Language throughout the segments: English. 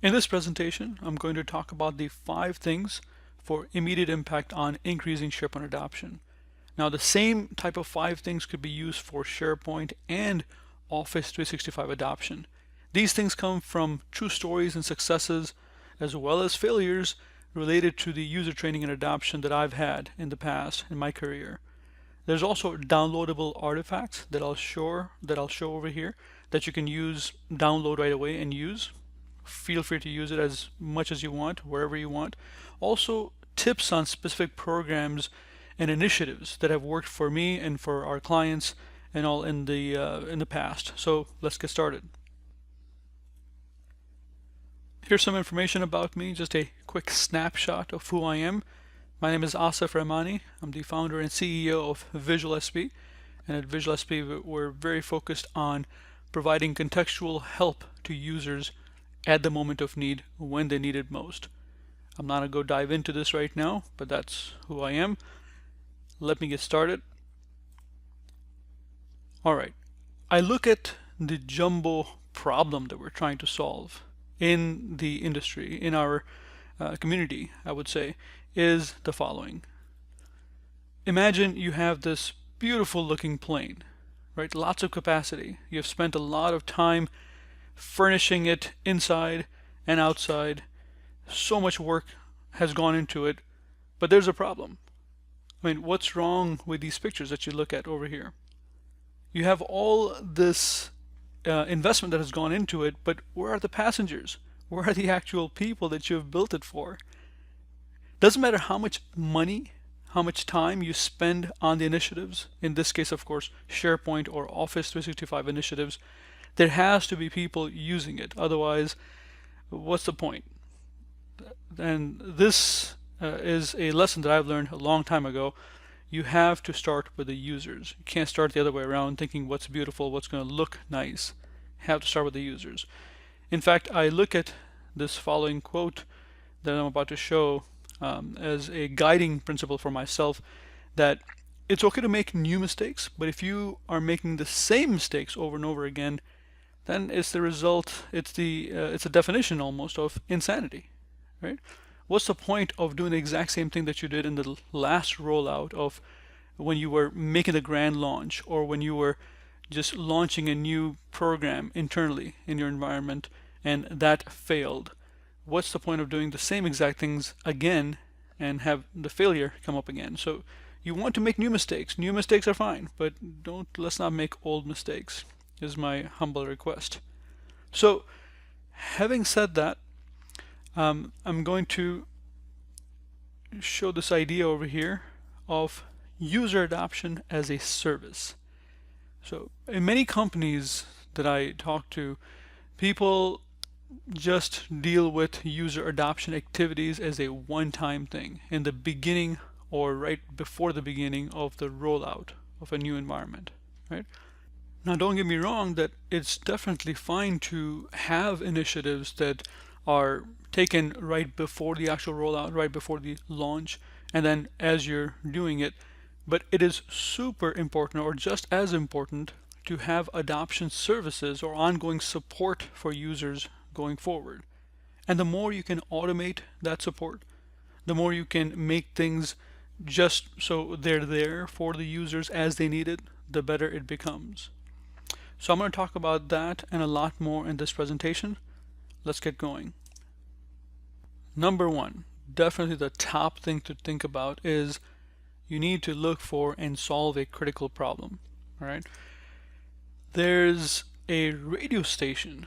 In this presentation, I'm going to talk about the 5 things for immediate impact on increasing SharePoint adoption. Now, the same type of 5 things could be used for SharePoint and Office 365 adoption. These things come from true stories and successes, as well as failures related to the user training and adoption that I've had in the past in my career. There's also downloadable artifacts that I'll show over here that you can download right away and use. Feel free to use it as much as you want, wherever you want. Also, tips on specific programs and initiatives that have worked for me and for our clients and all in the past. So let's get started. Here's some information about me, just a quick snapshot of who I am. My name is Asif Rehmani. I'm the founder and CEO of VisualSP, and at VisualSP we're very focused on providing contextual help to users at the moment of need when they need it most. I'm not going to go dive into this right now, but that's who I am. Let me get started. Alright, I look at the jumbo problem that we're trying to solve in the industry, in our community, I would say, is the following. Imagine you have this beautiful looking plane, right? Lots of capacity. You've spent a lot of time furnishing it inside and outside. So much work has gone into it, but there's a problem. I mean, what's wrong with these pictures that you look at over here? You have all this investment that has gone into it, but where are the passengers? Where are the actual people that you have built it for? Doesn't matter how much money, how much time you spend on the initiatives, in this case of course SharePoint or Office 365 initiatives, there has to be people using it. Otherwise, what's the point? And this is a lesson that I've learned a long time ago. You have to start with the users. You can't start the other way around thinking what's beautiful, what's going to look nice. You have to start with the users. In fact, I look at this following quote that I'm about to show as a guiding principle for myself, that it's okay to make new mistakes, but if you are making the same mistakes over and over again, then it's the result, it's a definition almost of insanity, right? What's the point of doing the exact same thing that you did in the last rollout of when you were making the grand launch, or when you were just launching a new program internally in your environment and that failed? What's the point of doing the same exact things again and have the failure come up again? So you want to make new mistakes. New mistakes are fine, but let's not make old mistakes, is my humble request. So having said that, I'm going to show this idea over here of user adoption as a service. So in many companies that I talk to, people just deal with user adoption activities as a one-time thing in the beginning or right before the beginning of the rollout of a new environment, right? Now, don't get me wrong, that it's definitely fine to have initiatives that are taken right before the actual rollout, right before the launch, and then as you're doing it. But it is super important, or just as important, to have adoption services or ongoing support for users going forward. And the more you can automate that support, the more you can make things just so they're there for the users as they need it, the better it becomes. So I'm going to talk about that and a lot more in this presentation. Let's get going. Number one, definitely the top thing to think about is you need to look for and solve a critical problem. All right. There's a radio station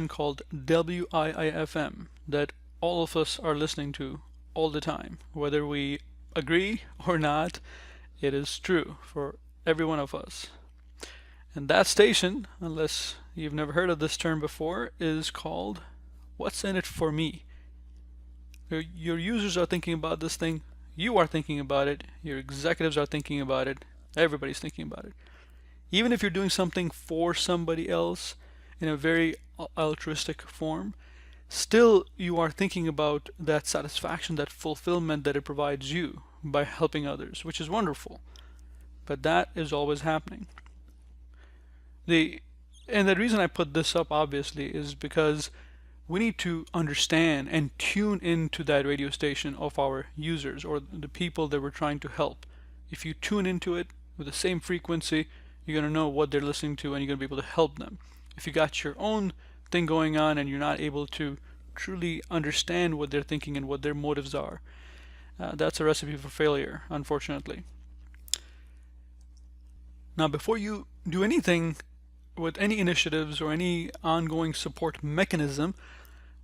called WIIFM that all of us are listening to all the time. Whether we agree or not, it is true for every one of us. And that station, unless you've never heard of this term before, is called What's in It For Me. Your users are thinking about this thing, you are thinking about it, your executives are thinking about it, everybody's thinking about it. Even if you're doing something for somebody else in a very altruistic form, still you are thinking about that satisfaction, that fulfillment that it provides you by helping others, which is wonderful. But that is always happening. And the reason I put this up, obviously, is because we need to understand and tune into that radio station of our users or the people that we're trying to help. If you tune into it with the same frequency, you're going to know what they're listening to and you're going to be able to help them. If you got your own thing going on and you're not able to truly understand what they're thinking and what their motives are, that's a recipe for failure, unfortunately. Now, before you do anything with any initiatives or any ongoing support mechanism,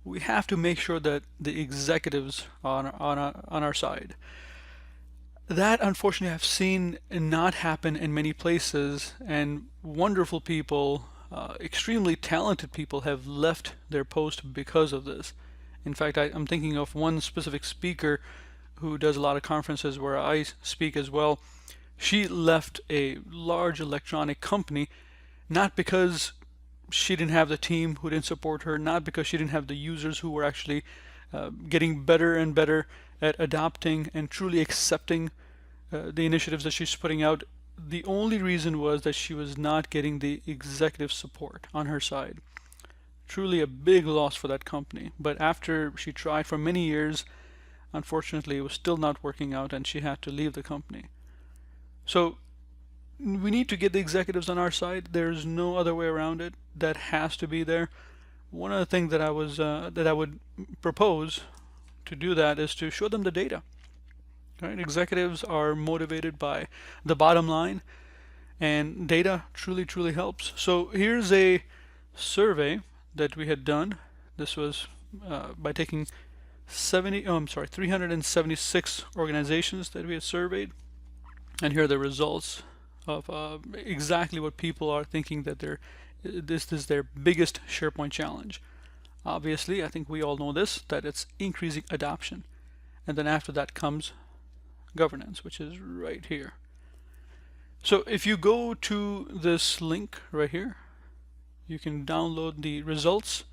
we have to make sure that the executives are on our side. That, unfortunately, I've seen not happen in many places, and wonderful people, extremely talented people have left their post because of this. In fact, I'm thinking of one specific speaker who does a lot of conferences where I speak as well. She left a large electronic company not because she didn't have the team who didn't support her, not because she didn't have the users who were actually getting better and better at adopting and truly accepting the initiatives that she's putting out. The only reason was that she was not getting the executive support on her side. Truly a big loss for that company. But after she tried for many years, unfortunately, it was still not working out and she had to leave the company. So we need to get the executives on our side. There's no other way around it. That has to be there. One of the things that I would propose to do that is to show them the data. Right? Executives are motivated by the bottom line, and data truly helps. So here's a survey that we had done. This was by taking 376 organizations that we had surveyed, and here are the results of exactly what people are thinking that this is their biggest SharePoint challenge. Obviously, I think we all know this, that it's increasing adoption, and then after that comes governance, which is right here. So if you go to this link right here, you can download the results,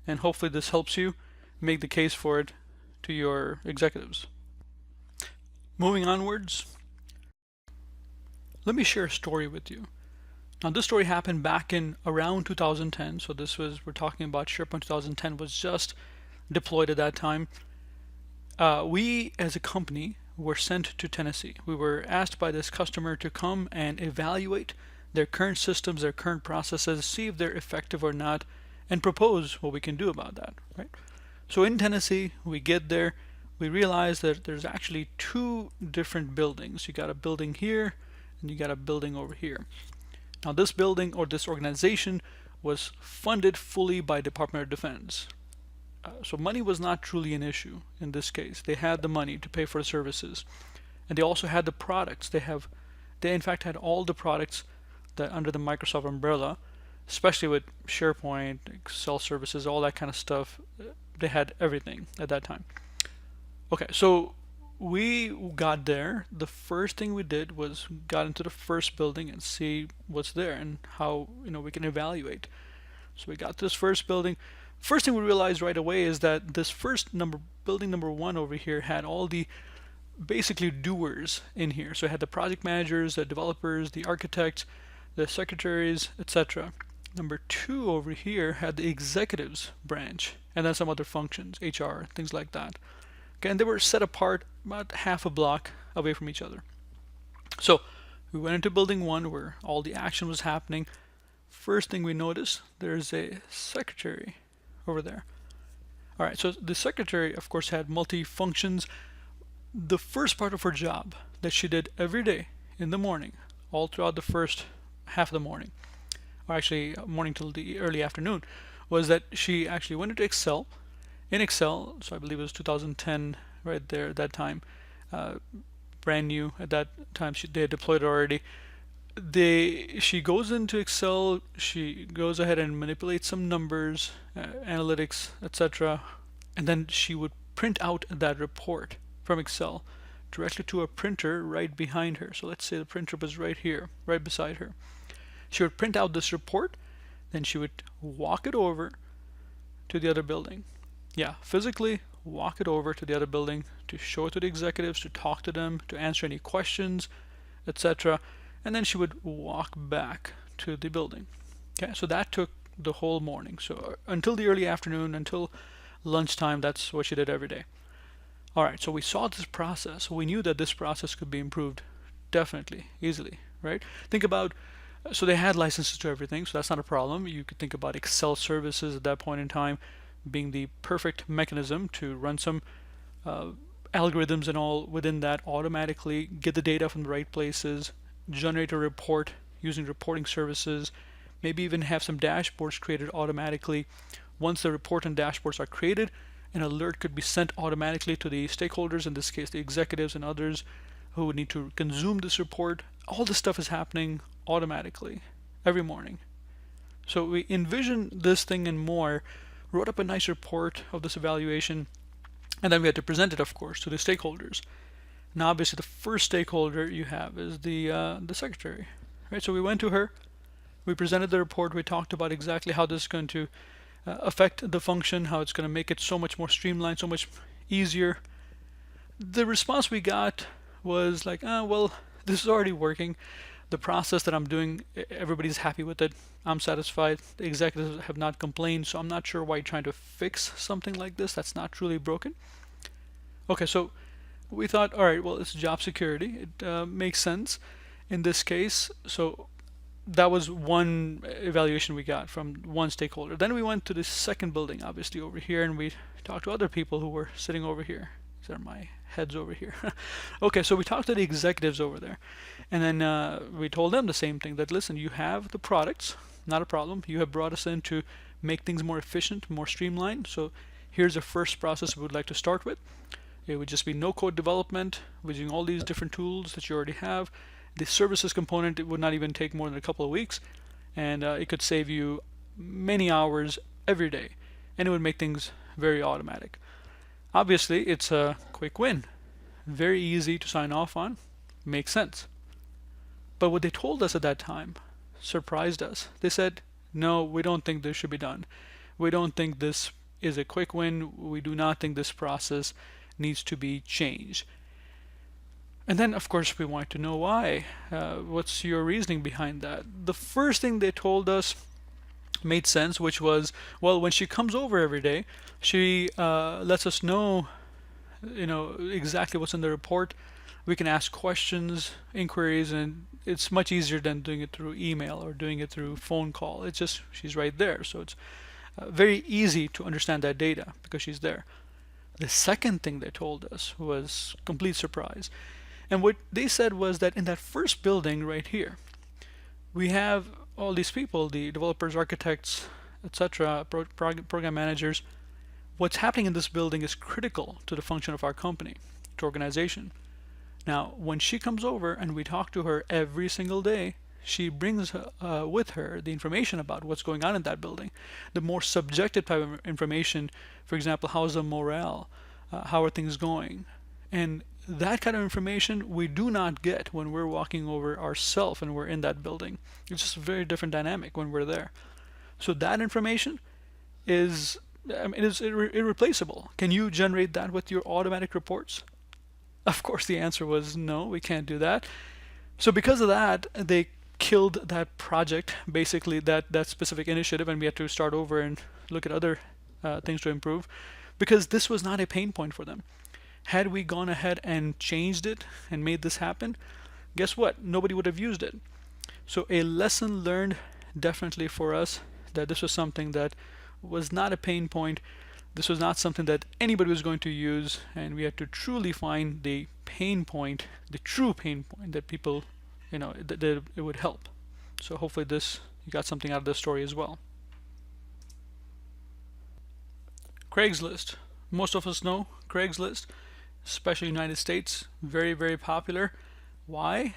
and hopefully this helps you make the case for it to your executives. Moving onwards, let me share a story with you. Now, this story happened back in around 2010, so we're talking about SharePoint 2010 was just deployed at that time. We as a company were sent to Tennessee. We were asked by this customer to come and evaluate their current systems, their current processes, see if they're effective or not, and propose what we can do about that, right? So in Tennessee, we get there, we realize that there's actually two different buildings. You got a building here, and you got a building over here. Now this building or this organization was funded fully by Department of Defense. So money was not truly an issue in this case. They had the money to pay for the services, and they also had the products. They in fact had all the products that under the Microsoft umbrella, especially with SharePoint, Excel services, all that kind of stuff. They had everything at that time. Okay, so we got there. The first thing we did was got into the first building and see what's there and how we can evaluate. So we got to this first building. First thing we realized right away is that this building number one over here had all the basically doers in here. So it had the project managers, the developers, the architects, the secretaries, etc. Number two over here had the executives branch, and then some other functions, HR, things like that. Okay, and they were set apart about half a block away from each other. So we went into building one where all the action was happening. First thing we noticed, there's a secretary over there. All right, so the secretary, of course, had multi-functions. The first part of her job that she did every day in the morning, all throughout the first half of the morning, or actually morning till the early afternoon, was that she actually went into Excel. In Excel, so I believe it was 2010 right there at that time, brand new at that time, they had deployed it already. She goes into Excel, she goes ahead and manipulates some numbers, analytics, etc. And then she would print out that report from Excel directly to a printer right behind her. So let's say the printer was right here, right beside her. She would print out this report, then she would walk it over to the other building. Yeah, physically walk it over to the other building to show it to the executives, to talk to them, to answer any questions, etc. And then she would walk back to the building. Okay, so that took the whole morning. So until the early afternoon, until lunchtime, that's what she did every day. All right, so we saw this process. We knew that this process could be improved definitely, easily, right? Think about, so they had licenses to everything, so that's not a problem. You could think about Excel services at that point in time being the perfect mechanism to run some uh, algorithms and all within that, automatically get the data from the right places, generate a report using reporting services, maybe even have some dashboards created automatically. Once the report and dashboards are created, an alert could be sent automatically to the stakeholders, in this case the executives and others who would need to consume this report. All this stuff is happening automatically every morning. So we envisioned this thing and more, wrote up a nice report of this evaluation, and then we had to present it, of course, to the stakeholders. Now, obviously, the first stakeholder you have is the secretary, right? So we went to her, we presented the report, we talked about exactly how this is going to affect the function, how it's going to make it so much more streamlined, so much easier. The response we got was like, well, this is already working. The process that I'm doing, everybody's happy with it. I'm satisfied. The executives have not complained, so I'm not sure why you're trying to fix something like this that's not truly broken. Okay, so we thought, all right, well, it's job security. It makes sense in this case. So that was one evaluation we got from one stakeholder. Then we went to the second building, obviously over here, and we talked to other people who were sitting over here. These are my heads over here. Okay, so we talked to the executives over there, and then we told them the same thing, that listen, you have the products, not a problem. You have brought us in to make things more efficient, more streamlined. So here's the first process we would like to start with. It would just be no code development using all these different tools that you already have. The services component, it would not even take more than a couple of weeks, and it could save you many hours every day, and it would make things very automatic. Obviously, it's a quick win, very easy to sign off on, makes sense. But what they told us at that time surprised us. They said, no, we don't think this should be done. We don't think this is a quick win. We do not think this process needs to be changed. And then, of course, we wanted to know why. What's your reasoning behind that? The first thing they told us made sense, which was, well, when she comes over every day, she lets us know, exactly what's in the report. We can ask questions, inquiries, and it's much easier than doing it through email or doing it through phone call. It's just, she's right there. So it's very easy to understand that data because she's there. The second thing they told us was complete surprise. And what they said was that in that first building right here, we have all these people, the developers, architects, etc., program managers. What's happening in this building is critical to the function of our company, to organization. Now, when she comes over and we talk to her every single day, she brings with her the information about what's going on in that building. The more subjective type of information, for example, how's the morale, how are things going, and that kind of information we do not get when we're walking over ourselves and we're in that building. It's just a very different dynamic when we're there. So that information is, it is irreplaceable. Can you generate that with your automatic reports? Of course, the answer was no, we can't do that. So because of that, they killed that project, basically that specific initiative, and we had to start over and look at other things to improve, because this was not a pain point for them. Had we gone ahead and changed it and made this happen, guess what? Nobody would have used it. So a lesson learned definitely for us, that this was something that was not a pain point. This was not something that anybody was going to use, and we had to truly find the pain point, the true pain point that people, that it would help. So hopefully you got something out of this story as well. Craigslist. Most of us know Craigslist, especially United States, very, very popular. Why?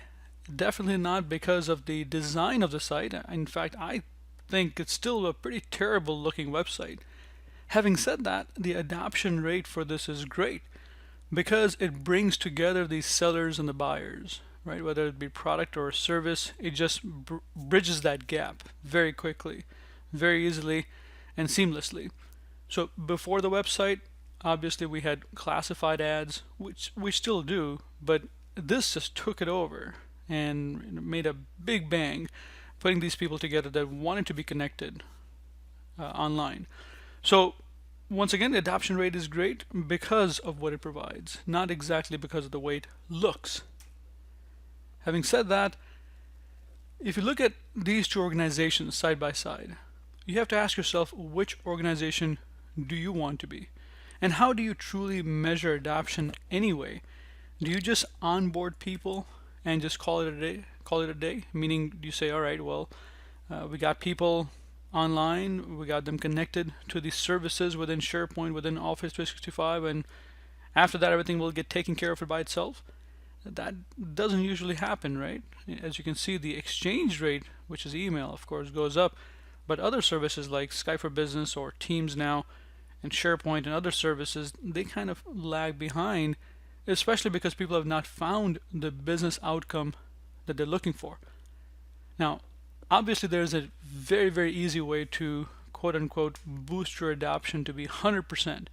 Definitely not because of the design of the site. In fact, I think it's still a pretty terrible looking website. Having said that, the adoption rate for this is great because it brings together the sellers and the buyers, right? Whether it be product or service, it just bridges that gap very quickly, very easily, and seamlessly. So before the website, obviously we had classified ads, which we still do, but this just took it over and made a big bang, putting these people together that wanted to be connected online. So once again, the adoption rate is great because of what it provides, not exactly because of the way it looks. Having said that, if you look at these two organizations side by side, you have to ask yourself, which organization do you want to be? And how do you truly measure adoption anyway? Do you just onboard people and just call it a day? Call it a day? Meaning, you say, all right, well, we got people online, we got them connected to these services within SharePoint, within Office 365, and after that, everything will get taken care of it by itself. That doesn't usually happen, right? As you can see, the exchange rate, which is email, of course, goes up, but other services like Skype for Business or Teams now and SharePoint and other services, they kind of lag behind, especially because people have not found the business outcome that they're looking for. Now, obviously, there's a very, very easy way to quote unquote boost your adoption to be 100%.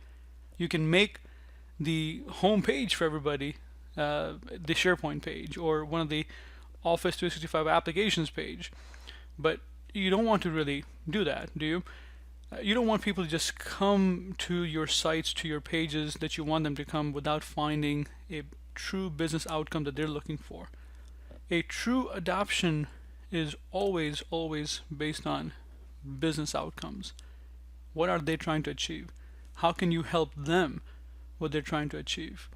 You can make the home page for everybody the SharePoint page or one of the Office 365 applications page, but you don't want to really do that, do you? You don't want people to just come to your sites, to your pages that you want them to come without finding a true business outcome that they're looking for. A true adoption is always, always based on business outcomes. What are they trying to achieve? How can you help them what they're trying to achieve?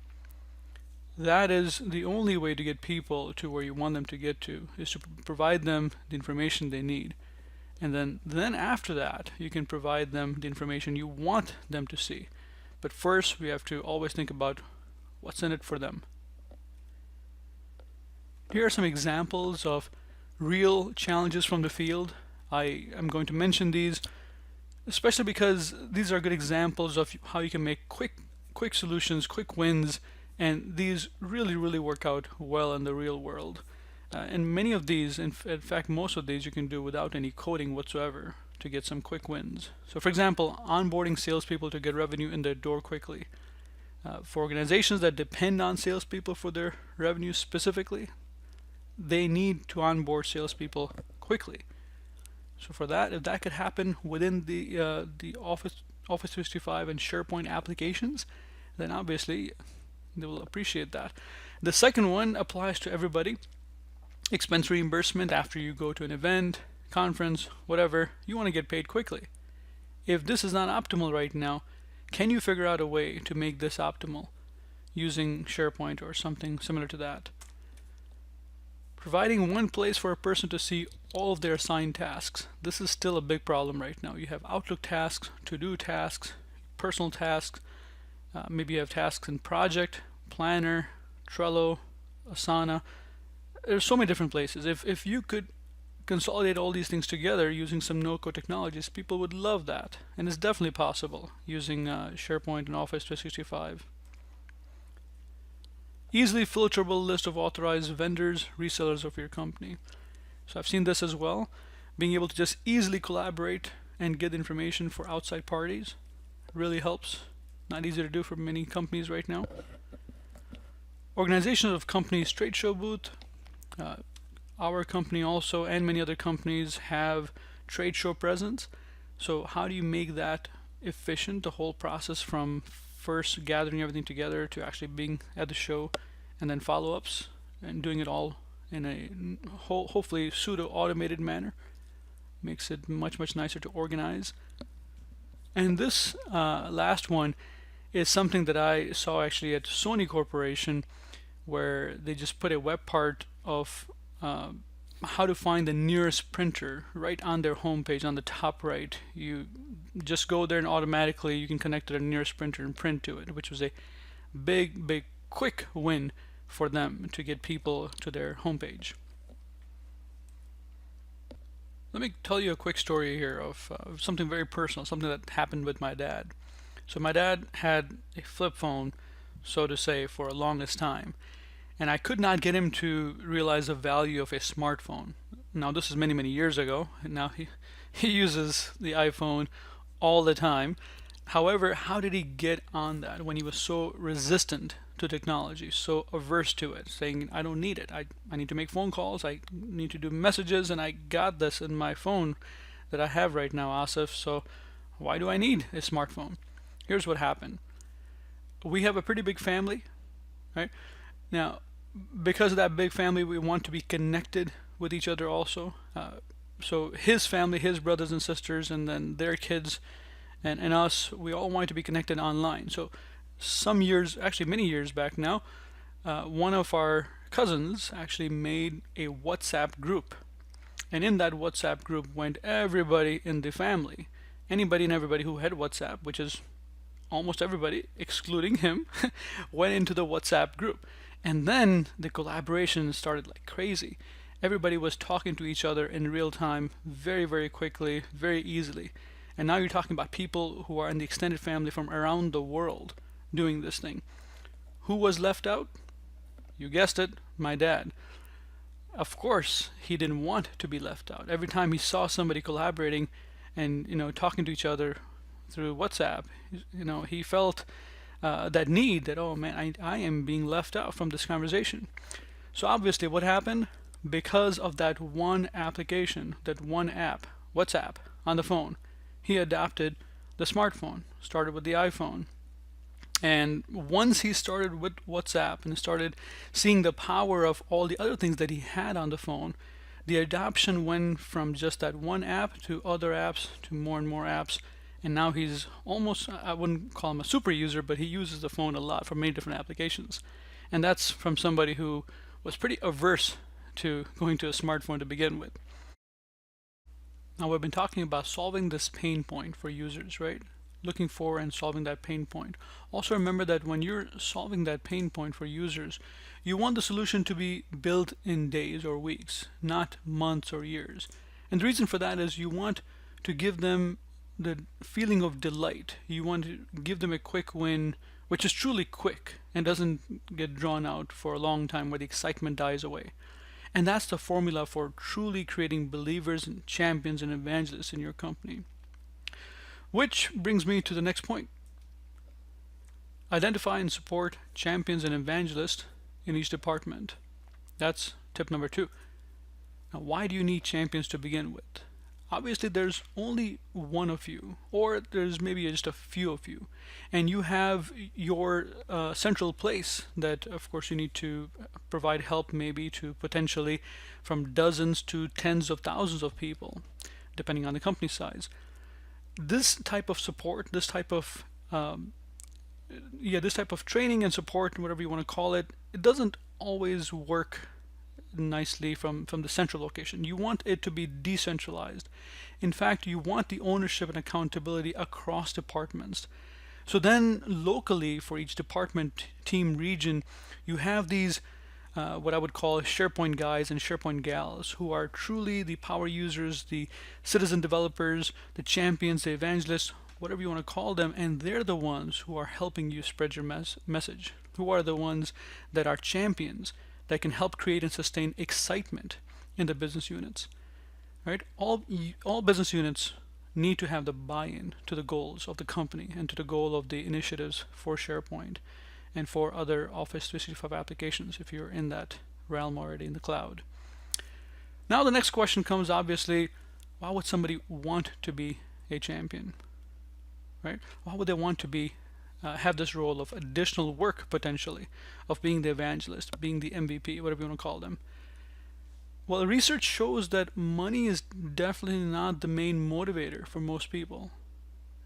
That is the only way to get people to where you want them to get to, is to provide them the information they need. And then after that, you can provide them the information you want them to see. But first, we have to always think about what's in it for them. Here are some examples of real challenges from the field. I am going to mention these, especially because these are good examples of how you can make quick solutions, quick wins, and these really, really work out well in the real world. And many of these, in fact most of these, you can do without any coding whatsoever to get some quick wins. So for example, onboarding salespeople to get revenue in their door quickly. For organizations that depend on salespeople for their revenue specifically, they need to onboard salespeople quickly. So for that, if that could happen within the Office 365 and SharePoint applications, then obviously they will appreciate that. The second one applies to everybody. Expense reimbursement after you go to an event, conference, whatever, you want to get paid quickly. If this is not optimal right now, can you figure out a way to make this optimal using SharePoint or something similar to that? Providing one place for a person to see all of their assigned tasks. This is still a big problem right now. You have Outlook tasks, to-do tasks, personal tasks, maybe you have tasks in Project, Planner, Trello, Asana. There's so many different places. If you could consolidate all these things together using some no-code technologies, people would love that. And it's definitely possible using SharePoint and Office 365. Easily filterable list of authorized vendors, resellers of your company. So I've seen this as well. Being able to just easily collaborate and get information for outside parties really helps. Not easy to do for many companies right now. Organization of companies' trade show booth. Our company also and many other companies have trade show presence. So how do you make that efficient, the whole process from first gathering everything together to actually being at the show, and then follow-ups and doing it all in a hopefully pseudo-automated manner? Makes it much, much nicer to organize. And this last one is something that I saw actually at Sony Corporation, where they just put a web part of how to find the nearest printer right on their homepage on the top right. You just go there and automatically you can connect to the nearest printer and print to it, which was a big quick win for them to get people to their homepage. Let me tell you a quick story here of something very personal, something that happened with my dad. So my dad had a flip phone, so to say, for the longest time, and I could not get him to realize the value of a smartphone. Now this is many years ago, and now he uses the iPhone all the time. However, how did he get on that when he was so resistant to technology, so averse to it, saying I don't need it, I need to make phone calls, I need to do messages, and I got this in my phone. that I have right now, Asif, so why do I need a smartphone? Here's what happened. We have a pretty big family, right? Now, because of that big family, we want to be connected with each other also. So his family, his brothers and sisters, and then their kids, and us, we all want to be connected online. So some years, actually many years back now, one of our cousins actually made a WhatsApp group. And in that WhatsApp group went everybody in the family. Anybody and everybody who had WhatsApp, which is almost everybody, excluding him, went into the WhatsApp group. And then the collaboration started like crazy. Everybody was talking to each other in real time, very, very quickly, very easily. And now you're talking about people who are in the extended family from around the world doing this thing. Who was left out? You guessed it, my dad. Of course, he didn't want to be left out. Every time he saw somebody collaborating and talking to each other through WhatsApp, he felt that need that, oh man, I am being left out from this conversation. So obviously, what happened? Because of that one application, that one app, WhatsApp, on the phone, he adopted the smartphone, started with the iPhone. And once he started with WhatsApp and started seeing the power of all the other things that he had on the phone, the adoption went from just that one app to other apps to more and more apps. And now he's almost, I wouldn't call him a super user, but he uses the phone a lot for many different applications. And that's from somebody who was pretty averse to going to a smartphone to begin with. Now, we've been talking about solving this pain point for users, right? Looking for and solving that pain point. Also remember that when you're solving that pain point for users, you want the solution to be built in days or weeks, not months or years. And the reason for that is you want to give them the feeling of delight. You want to give them a quick win, which is truly quick and doesn't get drawn out for a long time where the excitement dies away. And that's the formula for truly creating believers and champions and evangelists in your company. Which brings me to the next point. Identify and support champions and evangelists in each department. That's tip number 2. Now, why do you need champions to begin with? Obviously, there's only one of you, or there's maybe just a few of you, and you have your central place that, of course, you need to provide help maybe to potentially from dozens to tens of thousands of people, depending on the company size. This type of support, this type of training and support, whatever you want to call it, it doesn't always work nicely from the central location. You want it to be decentralized. In fact, you want the ownership and accountability across departments. So then locally for each department, team, region, you have these what I would call SharePoint guys and SharePoint gals who are truly the power users, the citizen developers, the champions, the evangelists, whatever you want to call them, and they're the ones who are helping you spread your message, who are the ones that are champions that can help create and sustain excitement in the business units. Right? All business units need to have the buy-in to the goals of the company and to the goal of the initiatives for SharePoint and for other Office 365 applications if you're in that realm already in the cloud. Now the next question comes, obviously, why would somebody want to be a champion? Right? Why would they want to be have this role of additional work potentially, of being the evangelist, being the MVP, whatever you want to call them? Well, research shows that money is definitely not the main motivator for most people.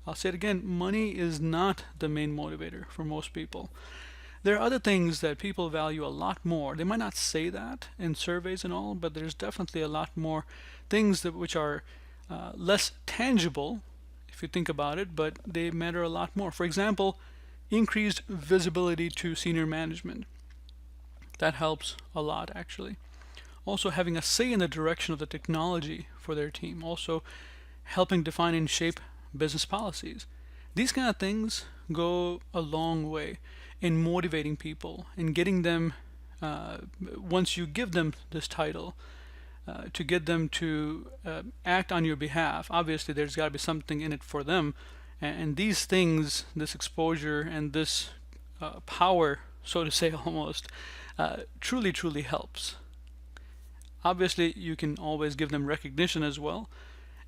I'll say it again, money is not the main motivator for most people. There are other things that people value a lot more. They might not say that in surveys and all, but there's definitely a lot more things which are less tangible, if you think about it, but they matter a lot more. For example, increased visibility to senior management. That helps a lot, actually. Also having a say in the direction of the technology for their team. Also helping define and shape business policies. These kind of things go a long way in motivating people and getting them, once you give them this title, to get them to act on your behalf. Obviously, there's got to be something in it for them. And these things, this exposure and this power, so to say almost, truly, truly helps. Obviously, you can always give them recognition as well.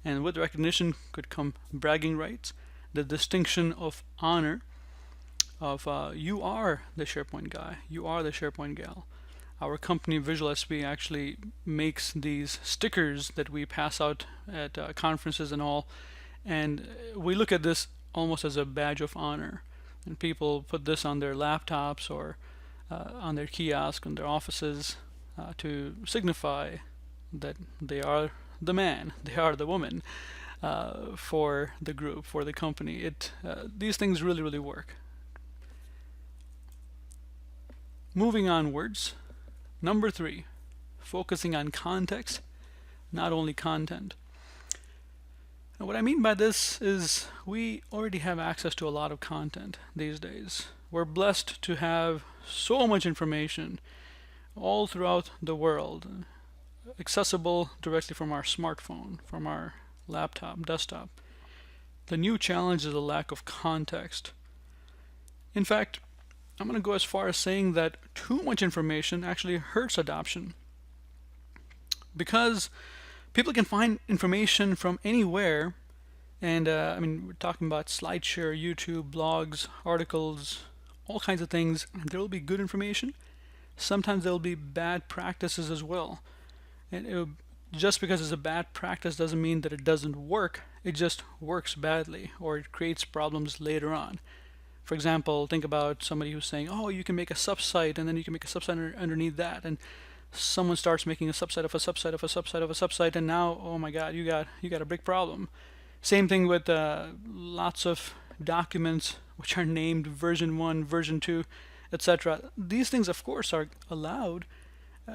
And with recognition could come bragging rights, the distinction of honor of you are the SharePoint guy, you are the SharePoint gal. Our company VisualSP actually makes these stickers that we pass out at conferences and all, and we look at this almost as a badge of honor. And people put this on their laptops or on their kiosk in their offices to signify that they are the man, they are the woman for the group, for the company. These things really work. Moving onwards, number 3, focusing on context, not only content. And what I mean by this is we already have access to a lot of content these days. We're blessed to have so much information all throughout the world, accessible directly from our smartphone, from our laptop, desktop. The new challenge is a lack of context. In fact, I'm going to go as far as saying that too much information actually hurts adoption, because people can find information from anywhere. And I mean, we're talking about SlideShare, YouTube, blogs, articles, all kinds of things. There will be good information. Sometimes there will be bad practices as well. And just because it's a bad practice doesn't mean that it doesn't work. It just works badly, or it creates problems later on. For example, think about somebody who's saying, oh, you can make a subsite, and then you can make a subsite underneath that. And someone starts making a subsite of a subsite of a subsite of a subsite, and now, oh my God, you got a big problem. Same thing with lots of documents which are named version 1, version 2, etc. These things, of course, are allowed.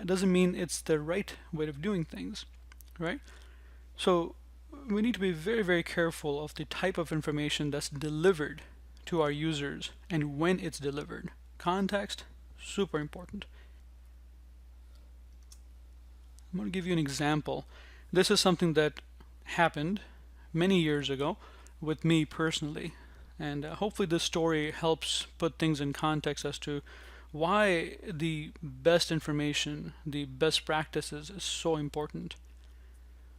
Doesn't mean it's the right way of doing things, right? So we need to be very careful of the type of information that's delivered to our users and when it's delivered. Context, super important. I'm going to give you an example. This is something that happened many years ago with me personally, and hopefully this story helps put things in context as to why the best information, the best practices is so important.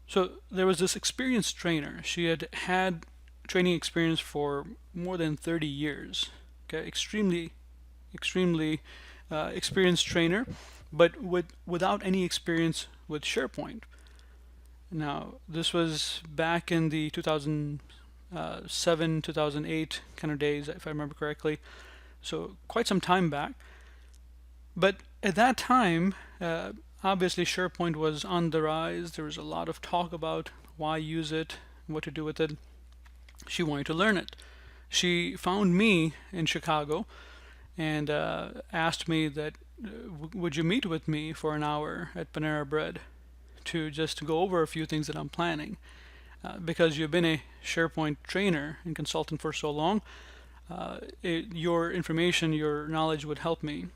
So there was this experienced trainer. She had training experience for more than 30 years. Okay, extremely experienced trainer, but without any experience with SharePoint. Now, this was back in the 2007, 2008 kind of days, if I remember correctly. So quite some time back. But at that time, obviously SharePoint was on the rise. There was a lot of talk about why use it, what to do with it. She wanted to learn it. She found me in Chicago and asked me that, would you meet with me for an hour at Panera Bread to just go over a few things that I'm planning? Because you've been a SharePoint trainer and consultant for so long, your information, your knowledge would help me.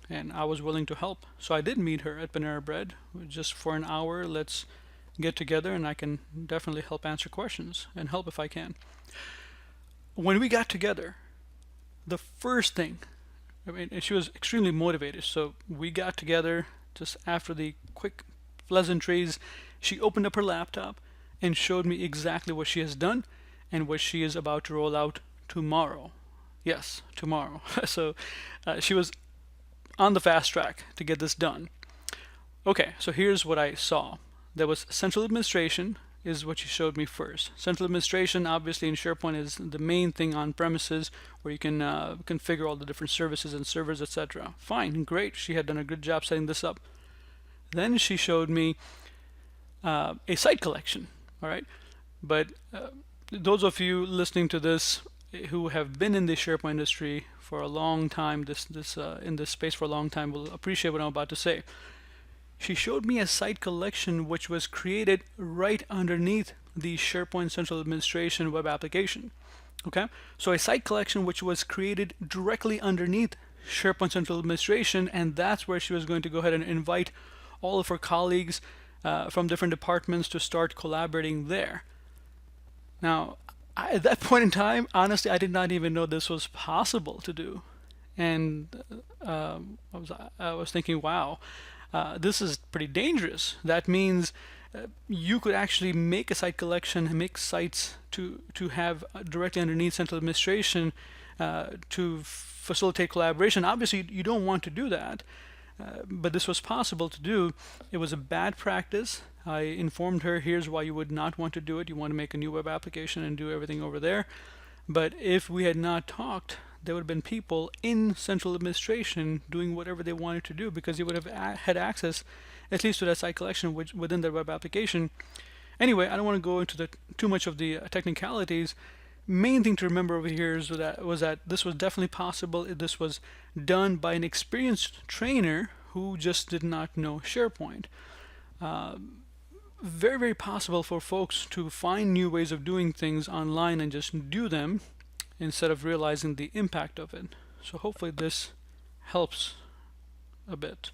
And I was willing to help. So I did meet her at Panera Bread just for an hour. Let's get together and I can definitely help answer questions and help if I can. When we got together, the first thing, I mean, she was extremely motivated. So we got together just after the quick pleasantries. She opened up her laptop and showed me exactly what she has done and what she is about to roll out tomorrow. Yes, tomorrow. So she was on the fast track to get this done. Okay, so here's what I saw. There was central administration is what she showed me first. Central administration, obviously in SharePoint, is the main thing on premises where you can configure all the different services and servers, etc. Fine, great. She had done a good job setting this up. Then she showed me a site collection. All right, but those of you listening to this who have been in the SharePoint industry for a long time, in this space for a long time, will appreciate what I'm about to say. She showed me a site collection which was created right underneath the SharePoint Central Administration web application. Okay, so a site collection which was created directly underneath SharePoint Central Administration, and that's where she was going to go ahead and invite all of her colleagues from different departments to start collaborating there. Now, at that point in time, honestly, I did not even know this was possible to do, and I was thinking, wow, this is pretty dangerous. That means You could actually make a site collection, make sites to have directly underneath central administration to facilitate collaboration. Obviously, you don't want to do that, but this was possible to do. It was a bad practice. I informed her, here's why you would not want to do it. You want to make a new web application and do everything over there. But if we had not talked, there would have been people in central administration doing whatever they wanted to do, because they would have had access at least to that site collection within their web application. Anyway, I don't want to go into too much of the technicalities. Main thing to remember over here is that this was definitely possible. This was done by an experienced trainer who just did not know SharePoint. Very, very possible for folks to find new ways of doing things online and just do them instead of realizing the impact of it. So hopefully this helps a bit.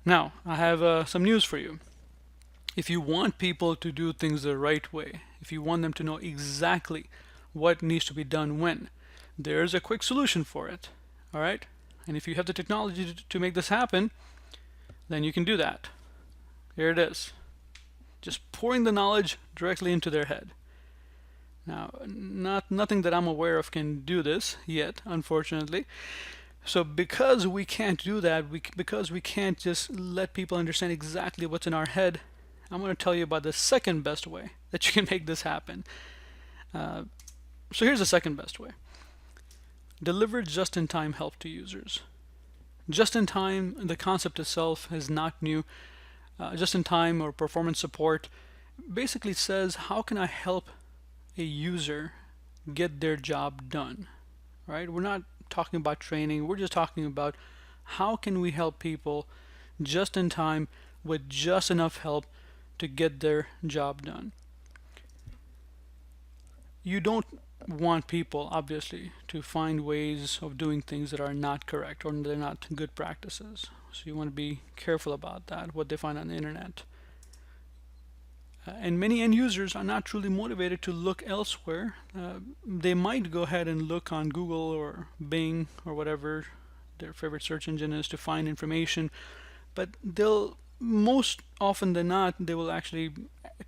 Now, I have some news for you. If you want people to do things the right way, if you want them to know exactly what needs to be done when, there's a quick solution for it. All right? And if you have the technology to make this happen, then you can do that. Here it is. Just pouring the knowledge directly into their head. Now, nothing that I'm aware of can do this yet, unfortunately. So because we can't do that, because we can't just let people understand exactly what's in our head, I'm going to tell you about the second best way that you can make this happen. So here's the second best way. Deliver just-in-time help to users. Just-in-time, the concept itself is not new. Just-in-time or performance support basically says, how can I help a user get their job done? Right? We're not talking about training. We're just talking about how can we help people just in time with just enough help to get their job done. You don't want people, obviously, to find ways of doing things that are not correct or they're not good practices. So you want to be careful about that, what they find on the internet. And many end users are not truly motivated to look elsewhere. They might go ahead and look on Google or Bing or whatever their favorite search engine is to find information, but they'll, most often than not, they will actually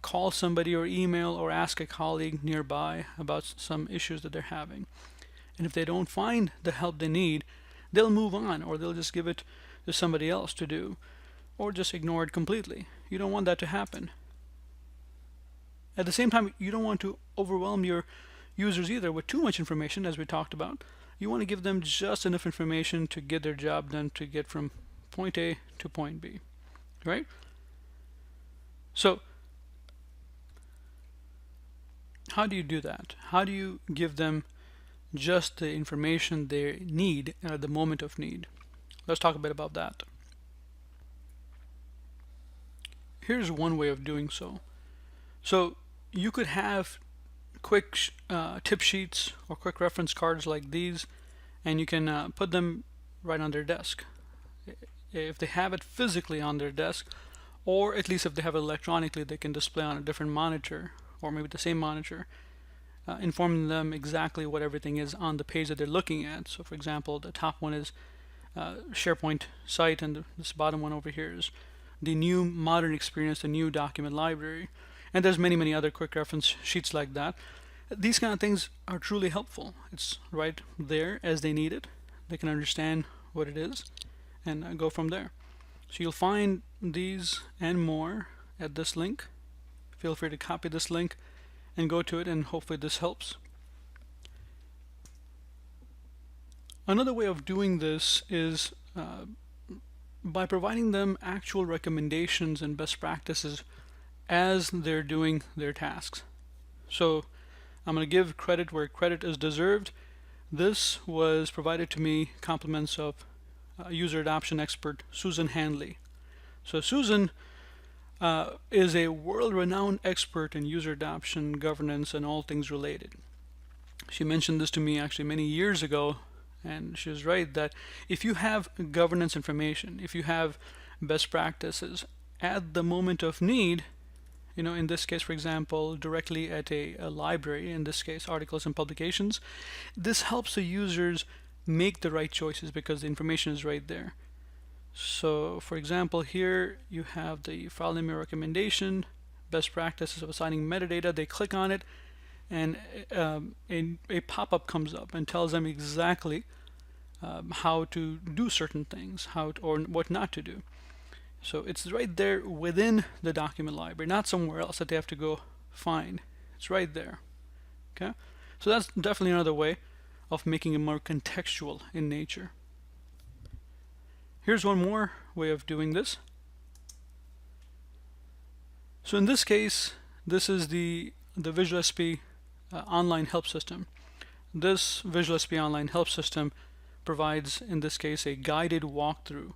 call somebody or email or ask a colleague nearby about some issues that they're having. And if they don't find the help they need, they'll move on, or they'll just give it to somebody else to do, or just ignore it completely. You don't want that to happen. At the same time, you don't want to overwhelm your users either with too much information, as we talked about. You want to give them just enough information to get their job done, to get from point A to point B, right? So how do you do that? How do you give them just the information they need at the moment of need? Let's talk a bit about that. Here's one way of doing so. So you could have quick tip sheets or quick reference cards like these, and you can put them right on their desk. If they have it physically on their desk, or at least if they have it electronically, they can display on a different monitor, or maybe the same monitor, informing them exactly what everything is on the page that they're looking at. So for example, the top one is SharePoint site, and this bottom one over here is the new modern experience, the new document library. And there's many other quick reference sheets like that. These kind of things are truly helpful. It's right there as they need it. They can understand what it is and go from there. So you'll find these and more at this link. Feel free to copy this link and go to it, and hopefully this helps. Another way of doing this is by providing them actual recommendations and best practices as they're doing their tasks. So I'm going to give credit where credit is deserved. This was provided to me compliments of user adoption expert Susan Handley. So Susan is a world-renowned expert in user adoption, governance, and all things related. She mentioned this to me actually many years ago, and she was right that if you have governance information, if you have best practices at the moment of need, you know, in this case, for example, directly at a library, in this case, articles and publications, this helps the users make the right choices because the information is right there. So for example, here you have the file name recommendation, best practices of assigning metadata. They click on it, and a pop-up comes up and tells them exactly how to do certain things, or what not to do. So it's right there within the document library, not somewhere else that they have to go find. It's right there. Okay, so that's definitely another way of making it more contextual in nature. Here's one more way of doing this. So in this case, this is the VisualSP online help system. This VisualSP online help system provides, in this case, a guided walkthrough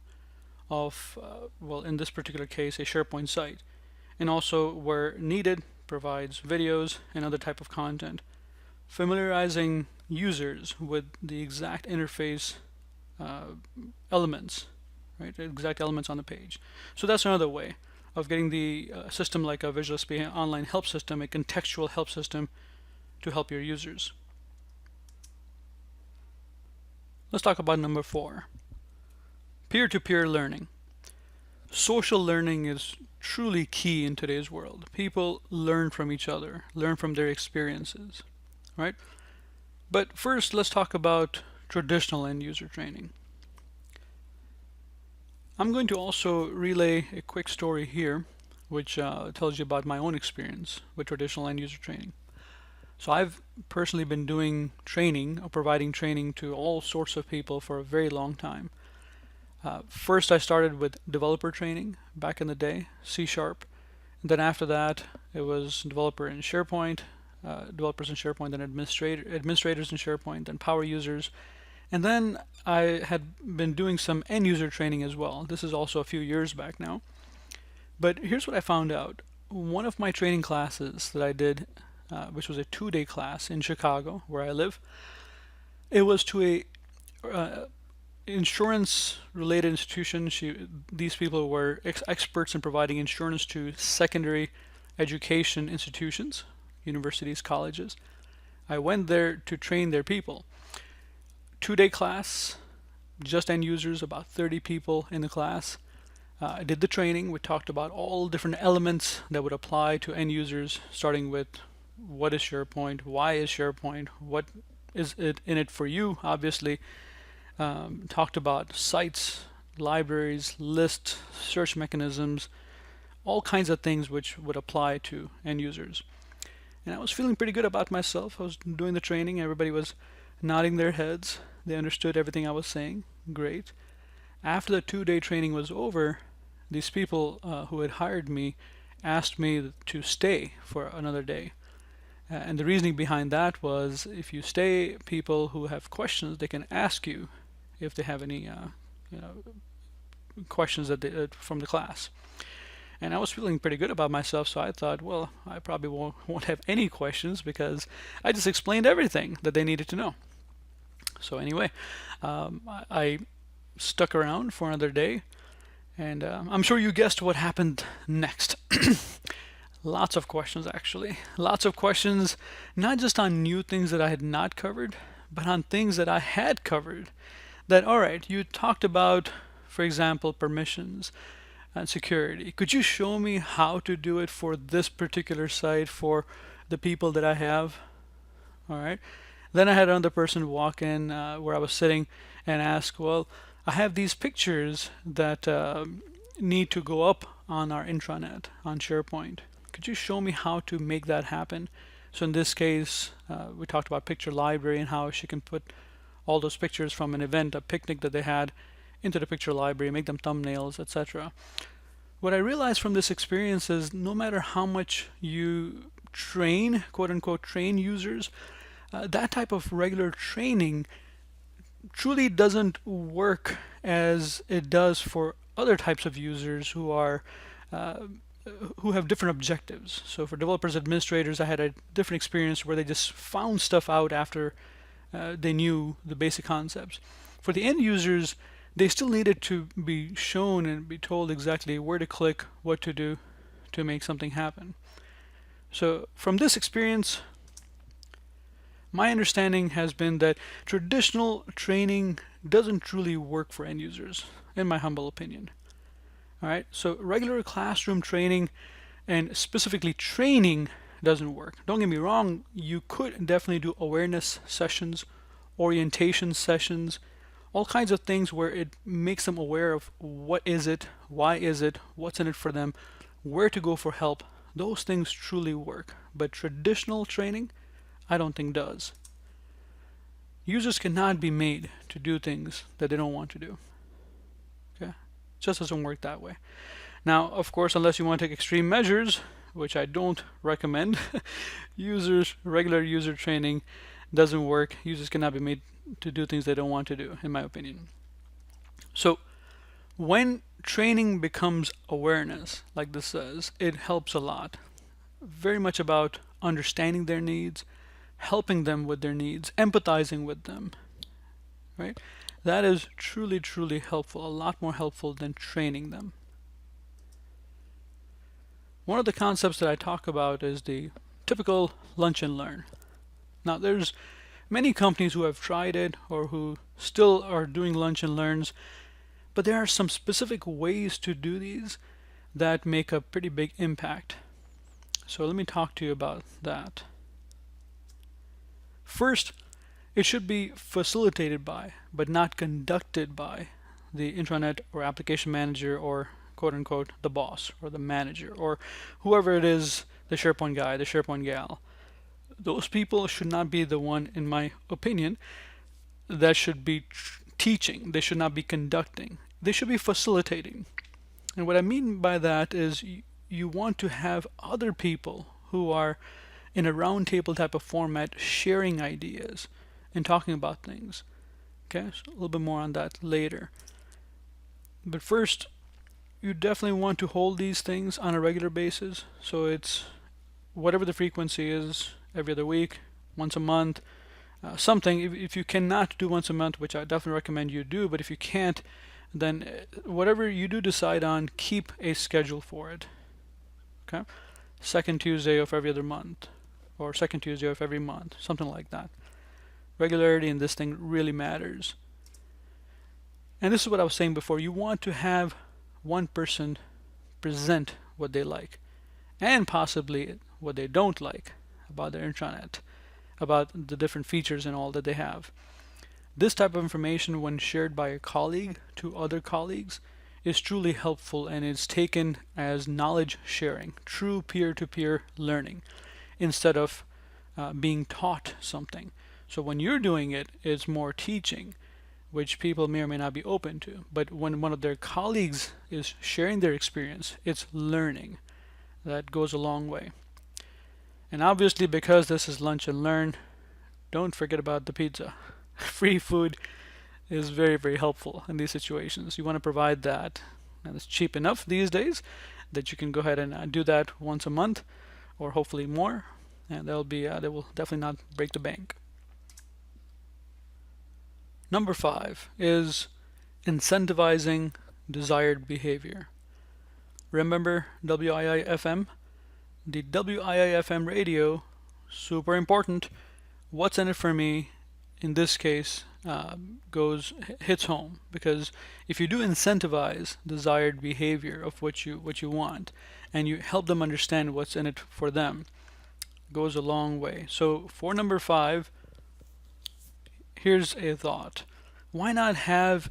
of, well, in this particular case, a SharePoint site, and also, where needed, provides videos and other type of content, familiarizing users with the exact interface elements, right? Exact elements on the page. So that's another way of getting the system like a VisualSP online help system, a contextual help system, to help your users. Let's talk about number 4. Peer-to-peer learning. Social learning is truly key in today's world. People learn from each other, learn from their experiences, right? But first, let's talk about traditional end user training. I'm going to also relay a quick story here, which tells you about my own experience with traditional end user training. So I've personally been doing training, or providing training to all sorts of people for a very long time. First, I started with developer training back in the day, C#. And then after that, it was developer in SharePoint, developers in SharePoint, then administrators in SharePoint, then power users. And then I had been doing some end user training as well. This is also a few years back now. But here's what I found out. One of my training classes that I did, which was a 2-day class in Chicago, where I live, it was to a insurance related institution. These people were experts in providing insurance to secondary education institutions, universities, colleges. I went there to train their people. 2-day class, just end users, about 30 people in the class. I did the training. We talked about all different elements that would apply to end users, starting with what is SharePoint, why is SharePoint, what is it in it for you, obviously. Talked about sites, libraries, lists, search mechanisms, all kinds of things which would apply to end users. And I was feeling pretty good about myself. I was doing the training. Everybody was nodding their heads. They understood everything I was saying. Great. After the 2-day training was over, these people who had hired me asked me to stay for another day. And the reasoning behind that was, if you stay, people who have questions, they can ask you if they have any questions from the class. And I was feeling pretty good about myself, so I thought, well, I probably won't have any questions because I just explained everything that they needed to know. So anyway, I stuck around for another day, and I'm sure you guessed what happened next. Lots of questions, actually. Lots of questions, not just on new things that I had not covered, but on things that I had covered. That, all right, you talked about, for example, permissions and security. Could you show me how to do it for this particular site for the people that I have? All right. Then I had another person walk in where I was sitting and ask, well, I have these pictures that need to go up on our intranet on SharePoint. Could you show me how to make that happen? So in this case, we talked about picture library and how she can put all those pictures from an event, a picnic that they had, into the picture library, make them thumbnails, etc. What I realized from this experience is no matter how much you train, quote unquote, train users, that type of regular training truly doesn't work as it does for other types of users who have different objectives. So for developers, administrators, I had a different experience where they just found stuff out after they knew the basic concepts. For the end users, they still needed to be shown and be told exactly where to click, what to do to make something happen. So from this experience, my understanding has been that traditional training doesn't truly work for end users, in my humble opinion. All right, so regular classroom training and specifically training doesn't work. Don't get me wrong, you could definitely do awareness sessions, orientation sessions, all kinds of things where it makes them aware of what is it, why is it, what's in it for them, where to go for help. Those things truly work, but traditional training, I don't think does. Users cannot be made to do things that they don't want to do. Okay? It just doesn't work that way. Now, of course, unless you want to take extreme measures, which I don't recommend, regular user training doesn't work. Users cannot be made to do things they don't want to do, in my opinion. So, when training becomes awareness, like this says, it helps a lot. Very much about understanding their needs, helping them with their needs, empathizing with them, right? That is truly, truly helpful, a lot more helpful than training them. One of the concepts that I talk about is the typical lunch and learn. Now, there's many companies who have tried it or who still are doing lunch and learns, but there are some specific ways to do these that make a pretty big impact. So let me talk to you about that. First, it should be facilitated by, but not conducted by, the intranet or application manager or quote unquote the boss or the manager or whoever it is, the SharePoint guy, the SharePoint gal. Those people should not be the one, in my opinion, that should be teaching. They should not be conducting. They should be facilitating. And what I mean by that is you want to have other people who are in a roundtable type of format sharing ideas and talking about things. Okay, so a little bit more on that later. But first, you definitely want to hold these things on a regular basis. So it's whatever the frequency is, every other week, once a month, something. If you cannot do once a month, which I definitely recommend you do, but if you can't, then whatever you do decide on, keep a schedule for it. Okay, second Tuesday of every other month, or second Tuesday of every month, something like that. Regularity in this thing really matters. And this is what I was saying before. You want to have one person present what they like and possibly what they don't like about their intranet, about the different features and all that they have. This type of information, when shared by a colleague to other colleagues, is truly helpful and is taken as knowledge sharing, true peer-to-peer learning, instead of being taught something. So when you're doing it, it's more teaching, which people may or may not be open to. But when one of their colleagues is sharing their experience, it's learning. That goes a long way. And obviously, because this is lunch and learn, don't forget about the pizza. Free food is very, very helpful in these situations. You want to provide that. And it's cheap enough these days that you can go ahead and do that once a month, or hopefully more. And they will definitely not break the bank. Number 5 is incentivizing desired behavior. Remember WIIFM? The WIIFM radio, super important. What's in it for me, in this case, hits home, because if you do incentivize desired behavior of what you want, and you help them understand what's in it for them, goes a long way. So for number 5, here's a thought. Why not have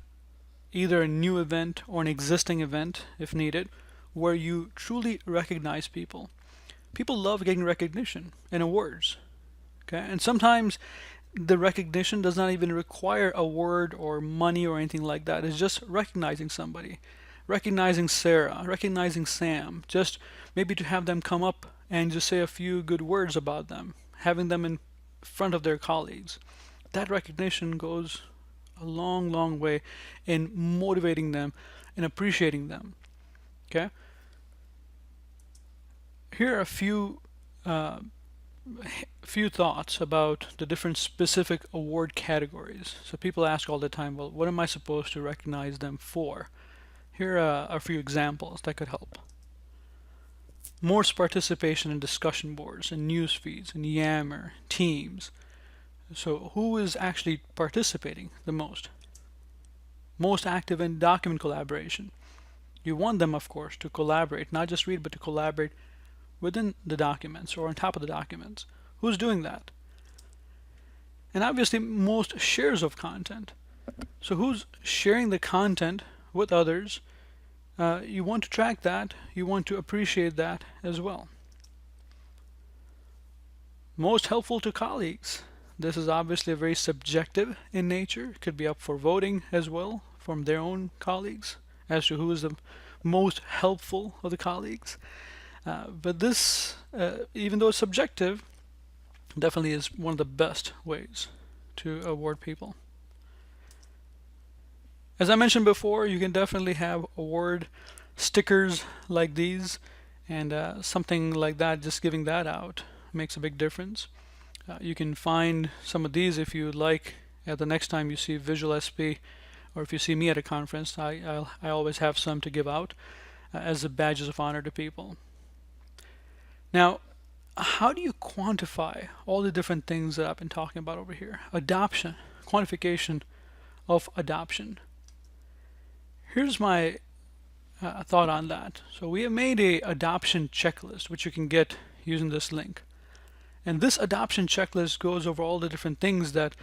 either a new event or an existing event, if needed, where you truly recognize people? People love getting recognition and awards. Okay? And sometimes the recognition does not even require a word or money or anything like that. It's just recognizing somebody. Recognizing Sarah, recognizing Sam. Just maybe to have them come up and just say a few good words about them. Having them in front of their colleagues. That recognition goes a long, long way in motivating them and appreciating them. Okay? Here are a few thoughts about the different specific award categories. So people ask all the time, well, what am I supposed to recognize them for? Here are a few examples that could help. More participation in discussion boards and news feeds and Yammer, Teams. So who is actually participating the most? most active in document collaboration. You want them, of course, to collaborate, not just read, but to collaborate within the documents or on top of the documents. Who's doing that? And obviously, most shares of content. So who's sharing the content with others? You want to track that. You want to appreciate that as well. Most helpful to colleagues. This is obviously very subjective in nature. It could be up for voting as well from their own colleagues as to who is the most helpful of the colleagues. But this, even though it's subjective, definitely is one of the best ways to award people. As I mentioned before, you can definitely have award stickers like these, and something like that, just giving that out makes a big difference. You can find some of these if you like at the next time you see VisualSP, or if you see me at a conference. I always have some to give out as badges of honor to people. Now, how do you quantify all the different things that I've been talking about over here? Adoption, quantification of adoption. Here's my thought on that. So we have made a adoption checklist, which you can get using this link. And this adoption checklist goes over all the different things that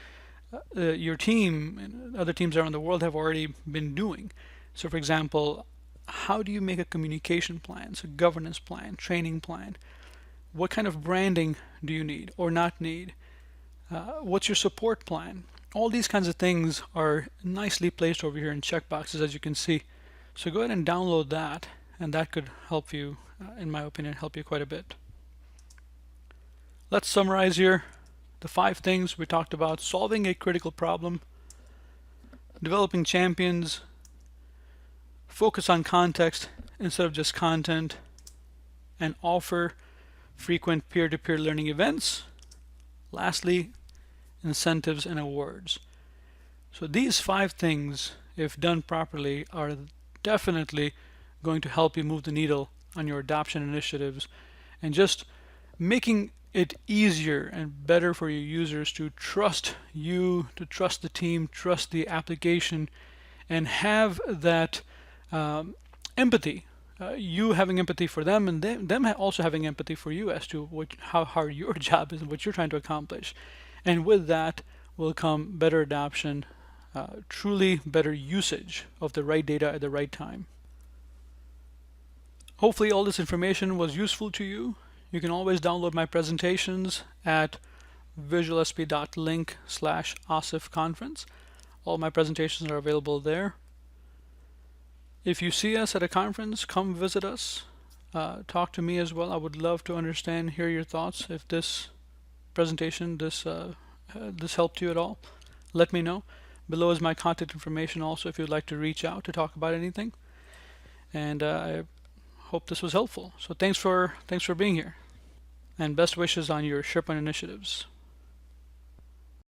your team and other teams around the world have already been doing. So for example, how do you make a communication plan, so governance plan, training plan? What kind of branding do you need or not need? What's your support plan? All these kinds of things are nicely placed over here in checkboxes, as you can see. So go ahead and download that, and that could help you, in my opinion, help you quite a bit. Let's summarize here the 5 things we talked about: solving a critical problem, developing champions, focus on context instead of just content, and offer frequent peer-to-peer learning events. Lastly, incentives and awards. So these 5 things, if done properly, are definitely going to help you move the needle on your adoption initiatives, and just making it easier and better for your users to trust you, to trust the team, trust the application, and have that empathy. You having empathy for them, and them also having empathy for you as to how hard your job is and what you're trying to accomplish. And with that will come better adoption, truly better usage of the right data at the right time. Hopefully all this information was useful to you. You can always download my presentations at visualsp.link/Asif conference. All my presentations are available there. If you see us at a conference, come visit us. Talk to me as well. I would love to understand, hear your thoughts. If this presentation, this helped you at all, let me know. Below is my contact information also if you'd like to reach out to talk about anything. And I hope this was helpful. So thanks for being here, and best wishes on your SharePoint initiatives.